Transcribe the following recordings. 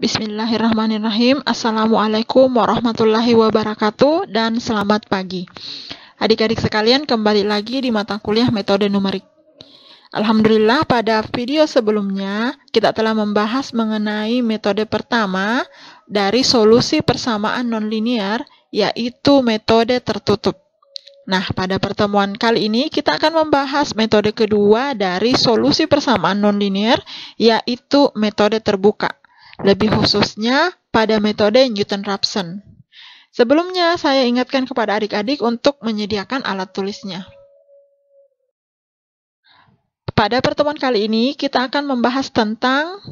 Bismillahirrahmanirrahim. Assalamualaikum warahmatullahi wabarakatuh dan selamat pagi. Adik-adik sekalian, kembali lagi di mata kuliah metode numerik. Alhamdulillah, pada video sebelumnya kita telah membahas mengenai metode pertama dari solusi persamaan nonlinier, yaitu metode tertutup. Nah, pada pertemuan kali ini kita akan membahas metode kedua dari solusi persamaan nonlinier, yaitu metode terbuka. Lebih khususnya pada metode Newton-Raphson. Sebelumnya, saya ingatkan kepada adik-adik untuk menyediakan alat tulisnya. Pada pertemuan kali ini, kita akan membahas tentang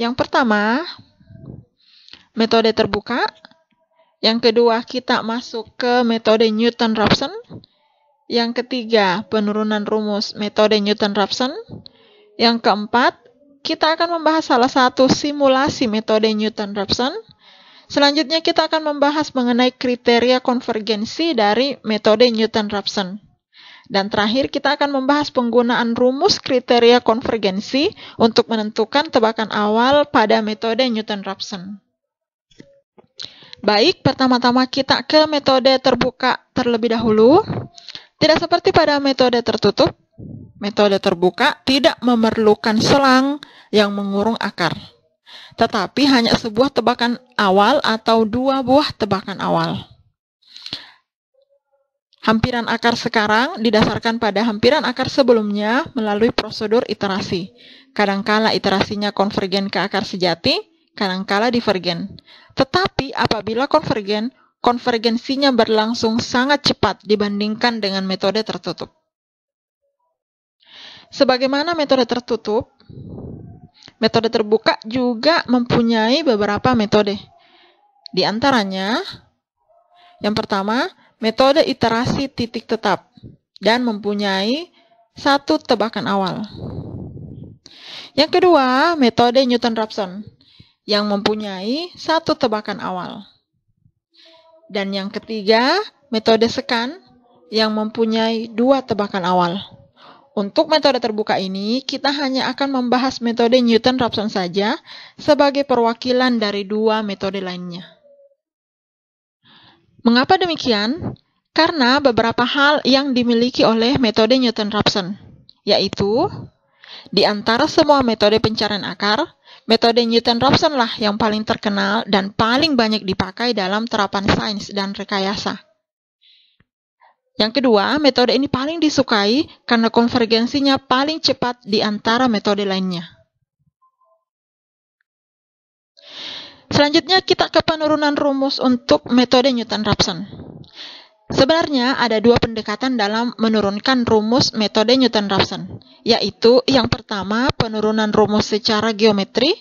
yang pertama, metode terbuka. Yang kedua, kita masuk ke metode Newton-Raphson. Yang ketiga, penurunan rumus metode Newton-Raphson. Yang keempat, kita akan membahas salah satu simulasi metode Newton-Raphson. Selanjutnya kita akan membahas mengenai kriteria konvergensi dari metode Newton-Raphson. Dan terakhir kita akan membahas penggunaan rumus kriteria konvergensi untuk menentukan tebakan awal pada metode Newton-Raphson. Baik, pertama-tama kita ke metode terbuka terlebih dahulu. Tidak seperti pada metode tertutup, metode terbuka tidak memerlukan selang yang mengurung akar, tetapi hanya sebuah tebakan awal atau dua buah tebakan awal. Hampiran akar sekarang didasarkan pada hampiran akar sebelumnya melalui prosedur iterasi. Kadangkala iterasinya konvergen ke akar sejati, kadangkala divergen. Tetapi apabila konvergen, konvergensinya berlangsung sangat cepat dibandingkan dengan metode tertutup. Sebagaimana metode tertutup, metode terbuka juga mempunyai beberapa metode. Di antaranya, yang pertama, metode iterasi titik tetap dan mempunyai satu tebakan awal. Yang kedua, metode Newton-Raphson yang mempunyai satu tebakan awal. Dan yang ketiga, metode sekan yang mempunyai dua tebakan awal. Untuk metode terbuka ini, kita hanya akan membahas metode Newton-Raphson saja sebagai perwakilan dari dua metode lainnya. Mengapa demikian? Karena beberapa hal yang dimiliki oleh metode Newton-Raphson, yaitu di antara semua metode pencarian akar, metode Newton-Raphson lah yang paling terkenal dan paling banyak dipakai dalam terapan sains dan rekayasa. Yang kedua, metode ini paling disukai karena konvergensinya paling cepat di antara metode lainnya. Selanjutnya kita ke penurunan rumus untuk metode Newton-Raphson. Sebenarnya ada dua pendekatan dalam menurunkan rumus metode Newton-Raphson, yaitu yang pertama penurunan rumus secara geometri,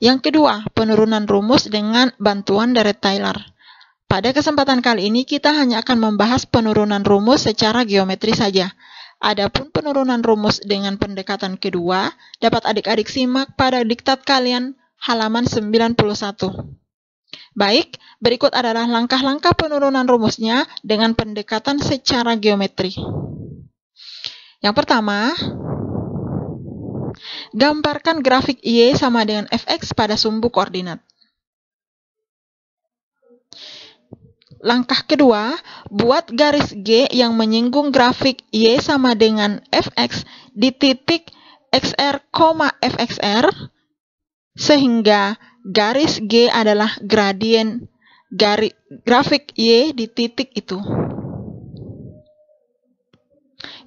yang kedua penurunan rumus dengan bantuan deret Taylor. Pada kesempatan kali ini kita hanya akan membahas penurunan rumus secara geometri saja. Adapun penurunan rumus dengan pendekatan kedua dapat adik-adik simak pada diktat kalian halaman 91. Baik, berikut adalah langkah-langkah penurunan rumusnya dengan pendekatan secara geometri. Yang pertama, gambarkan grafik Y sama dengan Fx pada sumbu koordinat. Langkah kedua, buat garis G yang menyinggung grafik Y sama dengan Fx di titik XR, Fxr, sehingga garis G adalah gradien grafik Y di titik itu.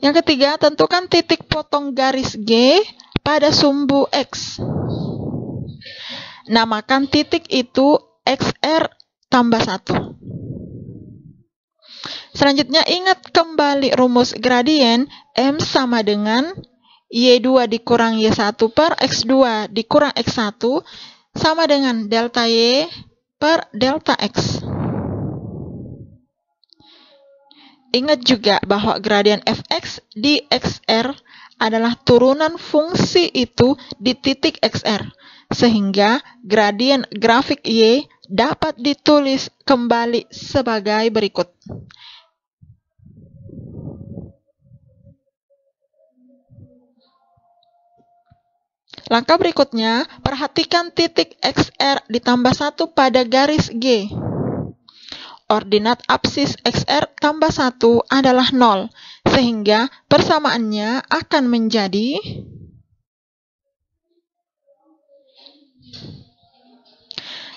Yang ketiga, tentukan titik potong garis G pada sumbu X. Namakan titik itu XR tambah 1. Selanjutnya, ingat kembali rumus gradien M sama dengan Y2 dikurang Y1 per X2 dikurang X1 sama dengan delta Y per delta X. Ingat juga bahwa gradien Fx di XR adalah turunan fungsi itu di titik XR, sehingga gradien grafik Y dapat ditulis kembali sebagai berikut. Langkah berikutnya, perhatikan titik XR ditambah 1 pada garis G. Ordinat absis XR tambah 1 adalah 0, sehingga persamaannya akan menjadi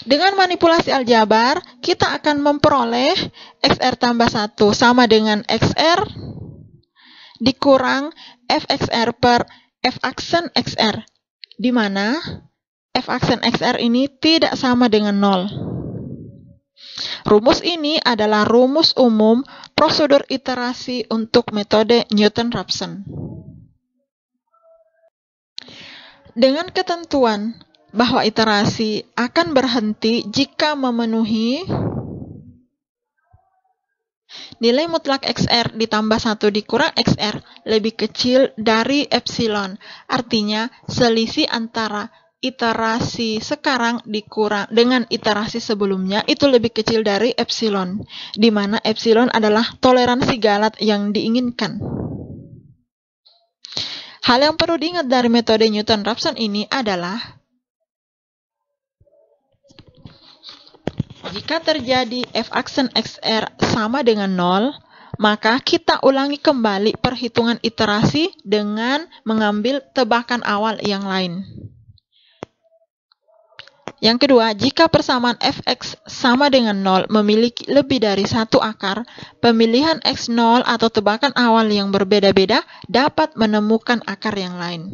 dengan manipulasi aljabar, kita akan memperoleh XR tambah 1 sama dengan XR dikurang FXR per F aksen XR, di mana F aksen XR ini tidak sama dengan 0. Rumus ini adalah rumus umum prosedur iterasi untuk metode Newton-Raphson. Dengan ketentuan bahwa iterasi akan berhenti jika memenuhi nilai mutlak XR ditambah 1 dikurang XR lebih kecil dari epsilon. Artinya, selisih antara iterasi sekarang dikurang dengan iterasi sebelumnya itu lebih kecil dari epsilon, di mana epsilon adalah toleransi Galat yang diinginkan. Hal yang perlu diingat dari metode Newton-Raphson ini adalah jika terjadi F aksen XR sama dengan 0, maka kita ulangi kembali perhitungan iterasi dengan mengambil tebakan awal yang lain. Yang kedua, jika persamaan Fx sama dengan 0 memiliki lebih dari satu akar, pemilihan X0 atau tebakan awal yang berbeda-beda dapat menemukan akar yang lain.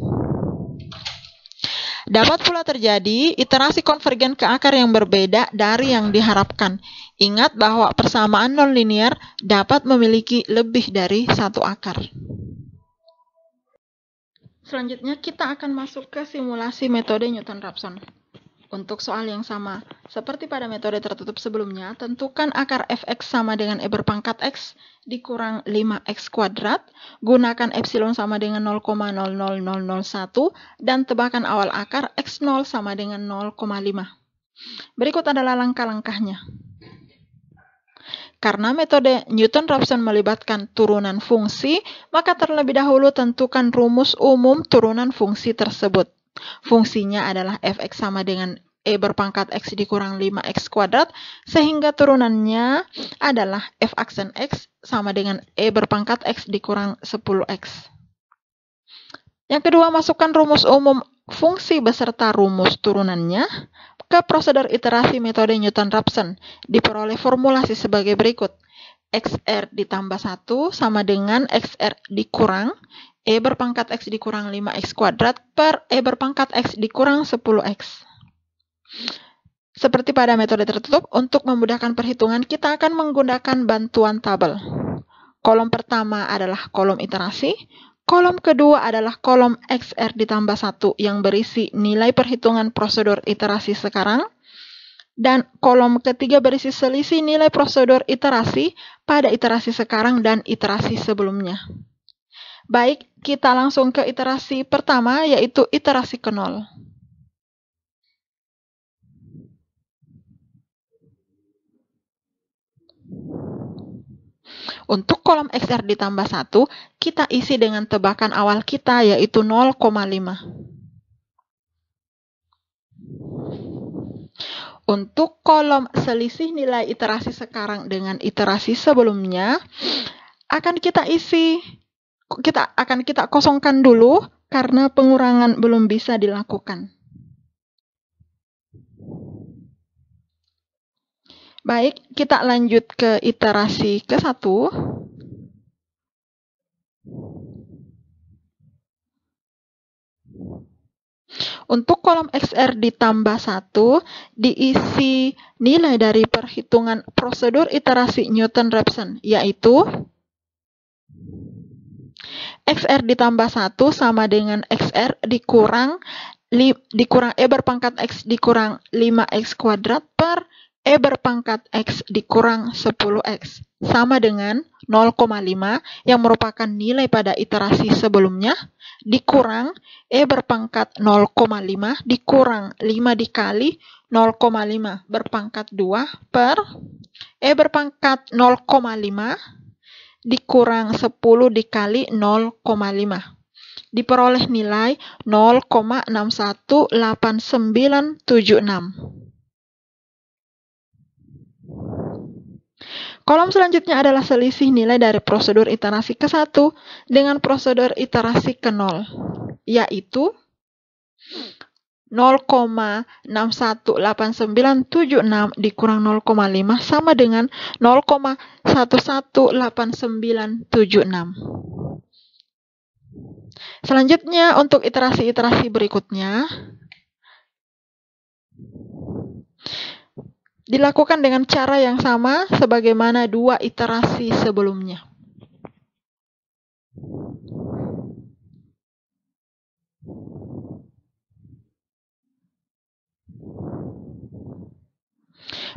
Dapat pula terjadi iterasi konvergen ke akar yang berbeda dari yang diharapkan. Ingat bahwa persamaan nonlinear dapat memiliki lebih dari satu akar. Selanjutnya kita akan masuk ke simulasi metode Newton-Raphson. Untuk soal yang sama, seperti pada metode tertutup sebelumnya, tentukan akar fx sama dengan e berpangkat x dikurang 5x kuadrat, gunakan epsilon sama dengan 0,00001, dan tebakan awal akar x0 sama dengan 0,5. Berikut adalah langkah-langkahnya. Karena metode Newton-Raphson melibatkan turunan fungsi, maka terlebih dahulu tentukan rumus umum turunan fungsi tersebut. Fungsinya adalah fx sama dengan e berpangkat x dikurang 5x kuadrat, sehingga turunannya adalah f aksen x sama dengan e berpangkat x dikurang 10x. Yang kedua, masukkan rumus umum fungsi beserta rumus turunannya ke prosedur iterasi metode Newton-Raphson. Diperoleh formulasi sebagai berikut. XR ditambah 1 sama dengan XR dikurang E berpangkat X dikurang 5X kuadrat per E berpangkat X dikurang 10X. Seperti pada metode tertutup, untuk memudahkan perhitungan, kita akan menggunakan bantuan tabel. Kolom pertama adalah kolom iterasi, kolom kedua adalah kolom XR ditambah 1 yang berisi nilai perhitungan prosedur iterasi sekarang, dan kolom ketiga berisi selisih nilai prosedur iterasi pada iterasi sekarang dan iterasi sebelumnya. Baik, kita langsung ke iterasi pertama, yaitu iterasi ke 0. Untuk kolom XR ditambah 1, kita isi dengan tebakan awal kita, yaitu 0,5. Untuk kolom selisih nilai iterasi sekarang dengan iterasi sebelumnya, akan kita kosongkan dulu karena pengurangan belum bisa dilakukan. Baik, kita lanjut ke iterasi ke-1. Untuk kolom XR ditambah 1, diisi nilai dari perhitungan prosedur iterasi Newton-Raphson, yaitu XR ditambah 1 sama dengan XR dikurang E berpangkat X dikurang 5X kuadrat per E berpangkat X dikurang 10X. Sama dengan 0,5 yang merupakan nilai pada iterasi sebelumnya, dikurang E berpangkat 0,5 dikurang 5 dikali 0,5 berpangkat 2 per E berpangkat 0,5 dikurang 10 dikali 0,5. diperoleh nilai 0,618976. Kolom selanjutnya adalah selisih nilai dari prosedur iterasi ke-1 dengan prosedur iterasi ke-0, yaitu 0,618976 dikurang 0,5 sama dengan 0,118976. Selanjutnya, untuk iterasi-iterasi berikutnya, dilakukan dengan cara yang sama sebagaimana dua iterasi sebelumnya.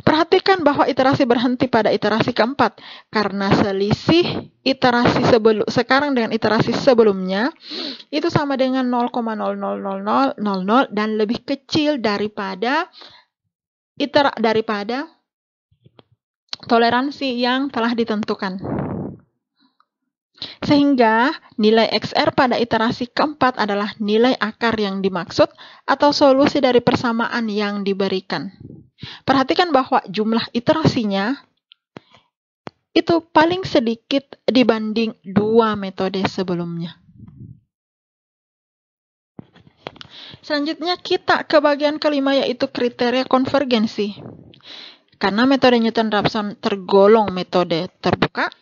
Perhatikan bahwa iterasi berhenti pada iterasi keempat, karena selisih iterasi sekarang dengan iterasi sebelumnya itu sama dengan 0,000000 dan lebih kecil daripada toleransi yang telah ditentukan. Sehingga nilai XR pada iterasi keempat adalah nilai akar yang dimaksud atau solusi dari persamaan yang diberikan. Perhatikan bahwa jumlah iterasinya itu paling sedikit dibanding dua metode sebelumnya. Selanjutnya kita ke bagian kelima, yaitu kriteria konvergensi. Karena metode Newton-Raphson tergolong metode terbuka,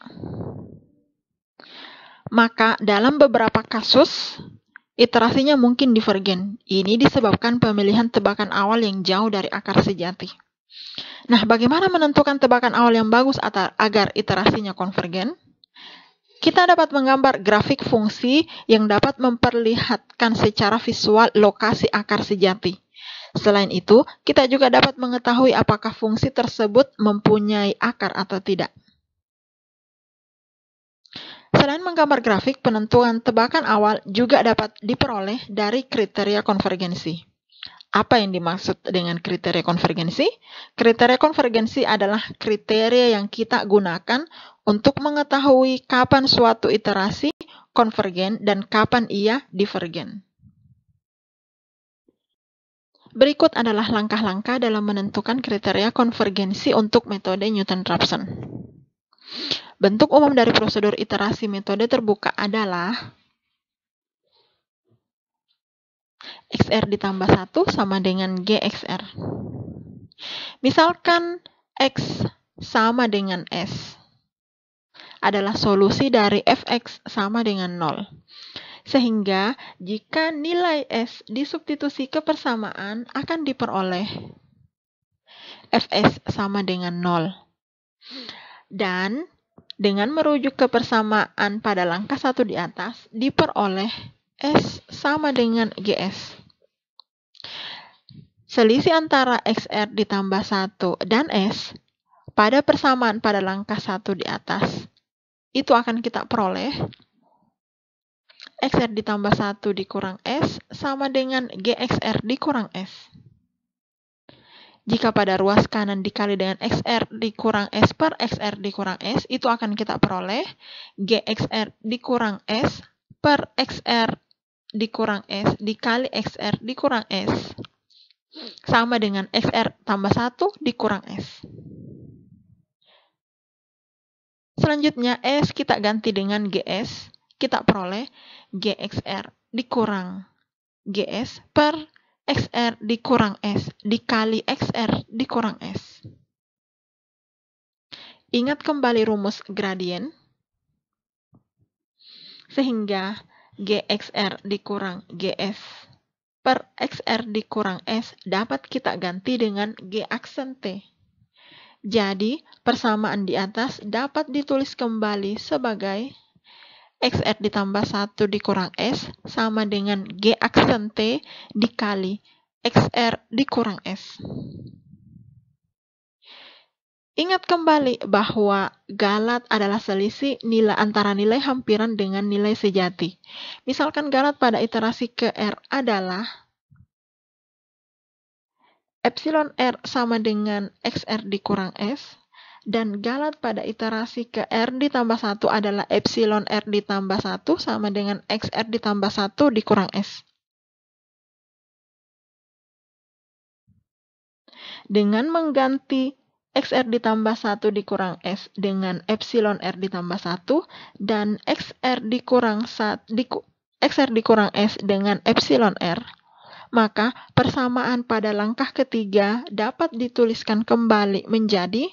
maka dalam beberapa kasus iterasinya mungkin divergen. Ini disebabkan pemilihan tebakan awal yang jauh dari akar sejati. Nah, bagaimana menentukan tebakan awal yang bagus agar iterasinya konvergen? Kita dapat menggambar grafik fungsi yang dapat memperlihatkan secara visual lokasi akar sejati. Selain itu, kita juga dapat mengetahui apakah fungsi tersebut mempunyai akar atau tidak. Selain menggambar grafik, penentuan tebakan awal juga dapat diperoleh dari kriteria konvergensi. Apa yang dimaksud dengan kriteria konvergensi? Kriteria konvergensi adalah kriteria yang kita gunakan untuk mengetahui kapan suatu iterasi konvergen dan kapan ia divergen. Berikut adalah langkah-langkah dalam menentukan kriteria konvergensi untuk metode Newton-Raphson. Bentuk umum dari prosedur iterasi metode terbuka adalah XR ditambah 1 sama dengan GXR. Misalkan X sama dengan S adalah solusi dari Fx sama dengan 0. Sehingga jika nilai S disubstitusi ke persamaan akan diperoleh Fs sama dengan 0. Dan dengan merujuk ke persamaan pada langkah 1 di atas, diperoleh S sama dengan GS. Selisih antara XR ditambah 1 dan S pada persamaan pada langkah 1 di atas, itu akan kita peroleh XR ditambah 1 dikurang S sama dengan GXR dikurang S. Jika pada ruas kanan dikali dengan XR dikurang S per XR dikurang S, itu akan kita peroleh GXR dikurang S per XR dikurang S dikali XR dikurang S sama dengan XR tambah 1 dikurang S. Selanjutnya S kita ganti dengan GS, kita peroleh GXR dikurang GS per XR dikurang S dikali XR dikurang S. Ingat kembali rumus gradien, sehingga GXR dikurang GS per XR dikurang S dapat kita ganti dengan G aksen T. Jadi, persamaan di atas dapat ditulis kembali sebagai XR ditambah 1 dikurang S sama dengan G aksen T dikali XR dikurang S. Ingat kembali bahwa galat adalah selisih nilai antara nilai hampiran dengan nilai sejati. Misalkan galat pada iterasi ke R adalah epsilon R sama dengan XR dikurang S, dan galat pada iterasi ke R ditambah 1 adalah epsilon R ditambah 1 sama dengan XR ditambah 1 dikurang S. Dengan mengganti XR ditambah 1 dikurang S dengan epsilon R ditambah 1 dan XR dikurang S dengan epsilon R, maka persamaan pada langkah ketiga dapat dituliskan kembali menjadi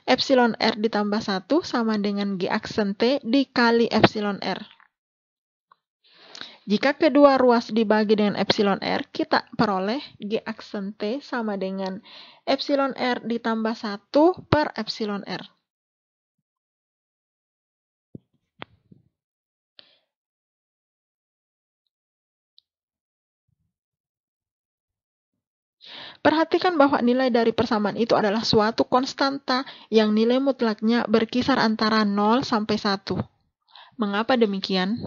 epsilon R ditambah 1 sama dengan G aksen T dikali epsilon R. Jika kedua ruas dibagi dengan epsilon R, kita peroleh G aksen T sama dengan epsilon R ditambah 1 per epsilon R. Perhatikan bahwa nilai dari persamaan itu adalah suatu konstanta yang nilai mutlaknya berkisar antara 0 sampai 1. Mengapa demikian?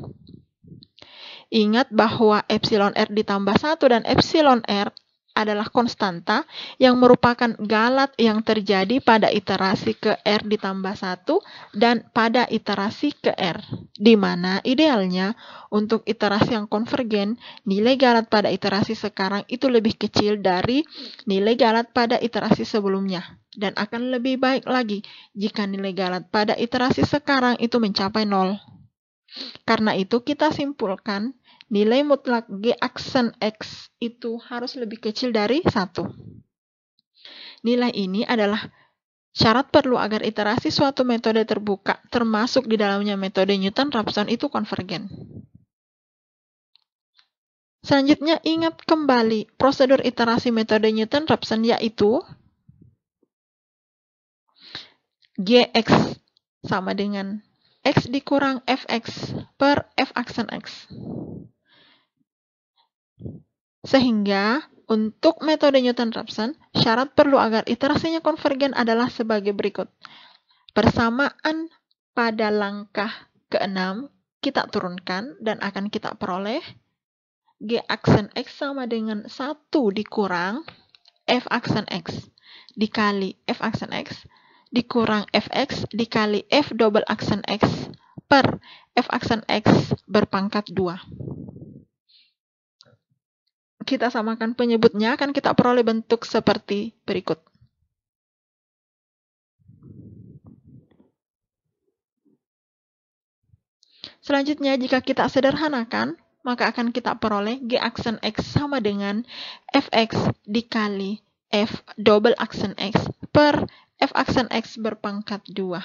Ingat bahwa epsilon R ditambah 1 dan epsilon R adalah konstanta yang merupakan galat yang terjadi pada iterasi ke R ditambah 1 dan pada iterasi ke R, di mana idealnya untuk iterasi yang konvergen, nilai galat pada iterasi sekarang itu lebih kecil dari nilai galat pada iterasi sebelumnya, dan akan lebih baik lagi jika nilai galat pada iterasi sekarang itu mencapai 0. Karena itu kita simpulkan nilai mutlak G aksen X itu harus lebih kecil dari 1. Nilai ini adalah syarat perlu agar iterasi suatu metode terbuka, termasuk di dalamnya metode Newton-Raphson itu konvergen. Selanjutnya, ingat kembali prosedur iterasi metode Newton-Raphson, yaitu Gx sama dengan X dikurang Fx per F aksen X. Sehingga untuk metode Newton-Raphson, syarat perlu agar iterasinya konvergen adalah sebagai berikut. Persamaan pada langkah ke-6 kita turunkan dan akan kita peroleh G aksen X sama dengan 1 dikurang F aksen X dikali F aksen X dikurang Fx dikali F double aksen X per F aksen X berpangkat 2. Kita samakan penyebutnya, akan kita peroleh bentuk seperti berikut. Selanjutnya, jika kita sederhanakan, maka akan kita peroleh G aksen X sama dengan Fx dikali F double aksen X per F aksen X berpangkat 2.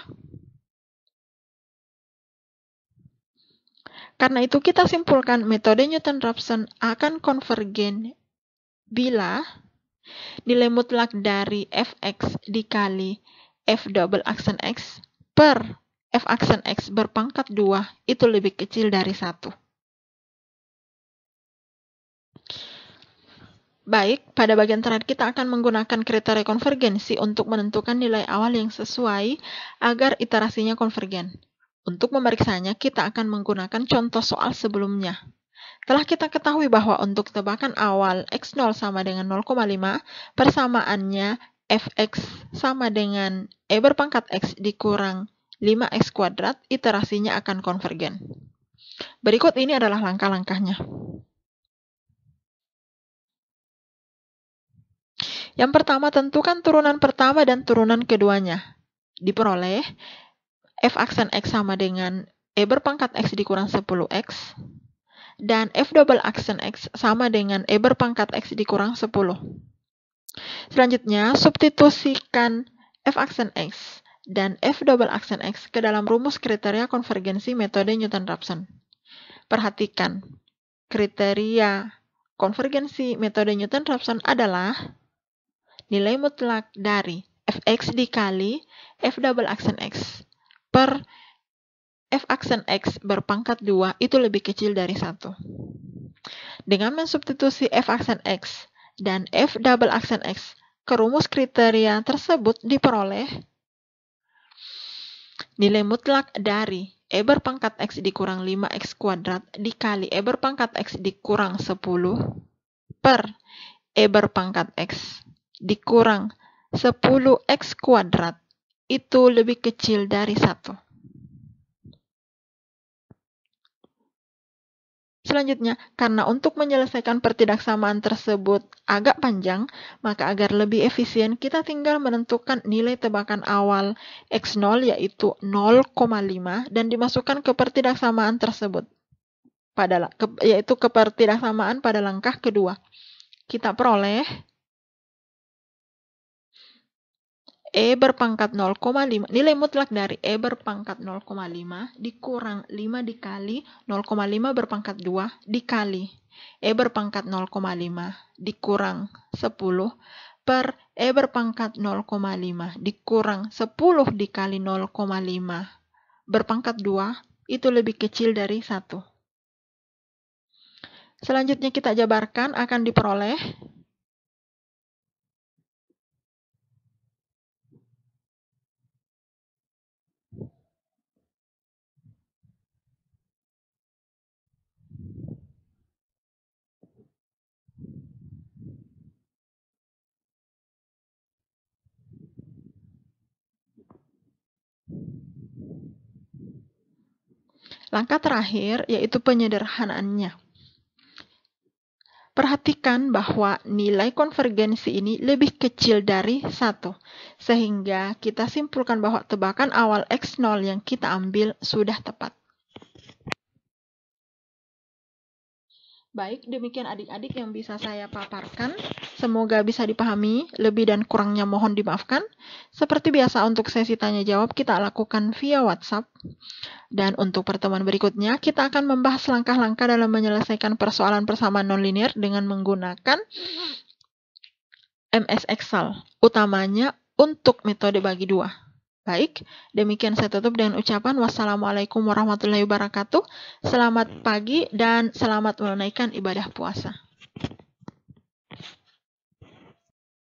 Karena itu kita simpulkan metode Newton-Raphson akan konvergen bila nilai mutlak dari Fx dikali F double aksen X per F aksen X berpangkat 2 itu lebih kecil dari 1. Baik, pada bagian terakhir kita akan menggunakan kriteria konvergensi untuk menentukan nilai awal yang sesuai agar iterasinya konvergen. Untuk memeriksanya, kita akan menggunakan contoh soal sebelumnya. Telah kita ketahui bahwa untuk tebakan awal x0 sama dengan 0,5, persamaannya fx sama dengan e berpangkat x dikurang 5x kuadrat, iterasinya akan konvergen. Berikut ini adalah langkah-langkahnya. Yang pertama, tentukan turunan pertama dan turunan keduanya. Diperoleh f aksen x sama dengan e berpangkat x dikurang 10x, dan f double aksen x sama dengan e berpangkat x dikurang 10. Selanjutnya, substitusikan f aksen x dan f double aksen x ke dalam rumus kriteria konvergensi metode Newton-Raphson. Perhatikan, kriteria konvergensi metode Newton-Raphson adalah nilai mutlak dari fx dikali f double aksen x per f aksen x berpangkat 2 itu lebih kecil dari 1. Dengan mensubstitusi f aksen x dan f double aksen x ke rumus kriteria tersebut diperoleh nilai mutlak dari e berpangkat x dikurang 5x kuadrat dikali e berpangkat x dikurang 10 per e berpangkat x dikurang 10x kuadrat itu lebih kecil dari 1. Selanjutnya, karena untuk menyelesaikan pertidaksamaan tersebut agak panjang, maka agar lebih efisien, kita tinggal menentukan nilai tebakan awal X0 yaitu 0,5 dan dimasukkan ke pertidaksamaan tersebut, yaitu ke pertidaksamaan pada langkah kedua. Kita peroleh E berpangkat 0,5, nilai mutlak dari E berpangkat 0,5 dikurang 5 dikali 0,5 berpangkat 2 dikali E berpangkat 0,5 dikurang 10 per E berpangkat 0,5 dikurang 10 dikali 0,5 berpangkat 2 itu lebih kecil dari 1. Selanjutnya kita jabarkan akan diperoleh langkah terakhir, yaitu penyederhanaannya. Perhatikan bahwa nilai konvergensi ini lebih kecil dari 1, sehingga kita simpulkan bahwa tebakan awal X0 yang kita ambil sudah tepat. Baik, demikian adik-adik yang bisa saya paparkan. Semoga bisa dipahami, lebih dan kurangnya mohon dimaafkan. Seperti biasa untuk sesi tanya jawab kita lakukan via WhatsApp. Dan untuk pertemuan berikutnya, kita akan membahas langkah-langkah dalam menyelesaikan persoalan persamaan nonlinear dengan menggunakan MS Excel, utamanya untuk metode bagi 2. Baik, demikian saya tutup dengan ucapan wassalamualaikum warahmatullahi wabarakatuh. Selamat pagi dan selamat menunaikan ibadah puasa.